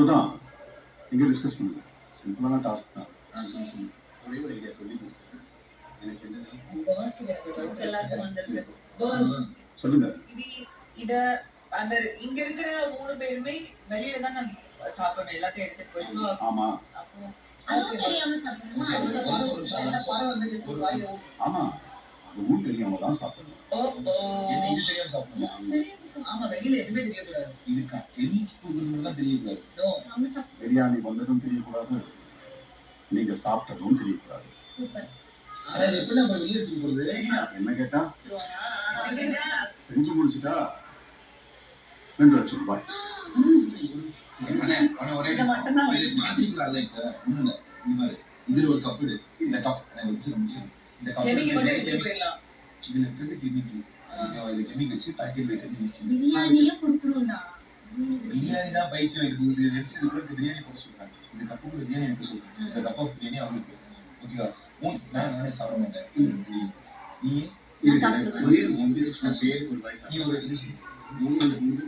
அவ்வளோதான். நீங்க டிஸ்கஸ் பண்ணுங்க. சிம்பிளான டாஸ்க் தான். ஒரே ஒரு ஐடியா சொல்லி முடிச்சிருக்கேன். எனக்கு என்னன்னா எல்லாருக்கும் வந்திருக்கு. பாஸ் சொல்லுங்க. இத அந்த இங்க இருக்கிற 3 பேருமே வெளியில தான் நம்ம சாப்பிடணும், எல்லாத்தையும் எடுத்துட்டு போய். சோ ஆமா அப்போ அதுவும் தெரியாம சாப்பிடணுமா? ஆமா, அது ஊர் தெரியாம தான் சாப்பிடணும். என்ன இது தெரியாம சாப்பிடணும்? ஆமா, வெளியில எதுவுமே தெரியக்கூடாது. இதுக்கா கெமிக்கல் தான் தெரியக்கூடாது. அவங்க சாப்பிடணும். பிரியாணி வந்ததும் தெரியக்கூடாது, நீங்க சாப்பிட்டதும் தெரியக்கூடாது. சூப்பர். ஆனா இது எப்படி நம்ம வெளியே எடுத்துட்டு போறது? என்ன கேட்டா செஞ்சு முடிச்சுட்டா 2 லட்சம் ரூபாய். ஒரே மாத்திக்கலாம்ல. இப்ப ஒண்ணும் இல்ல, இந்த மாதிரி இதுல ஒரு கப் இடு, இந்த கப் முடிச்சு இந்த கப் கெமிக்கல் மட்டும் எடுத்துட்டு போயிடலாம். இதுல இருக்கிறது கெமிக்கல். இது கெமிக்கல் வச்சு பாக்கெட் வைக்கிறது ஈஸி. பிரியாணியே குடுக்கணும்டா. பிரியாணி தான் பைத்தியம். இது எடுத்து இது கூட பிரியாணி போட சொல்றாங்க. இந்த கப்பு பிரியாணி எனக்கு சொல்றேன், இந்த கப் ஆஃப் பிரியாணி அவங்களுக்கு. ஓகேவா? நானே சாப்பிட மாட்டேன். நீ நான் சாப்பிடுவேன். ஒரே ஒரு பேருக்கு ஒரு வாய்ஸ் நீ ஒரு இது சொல்லு.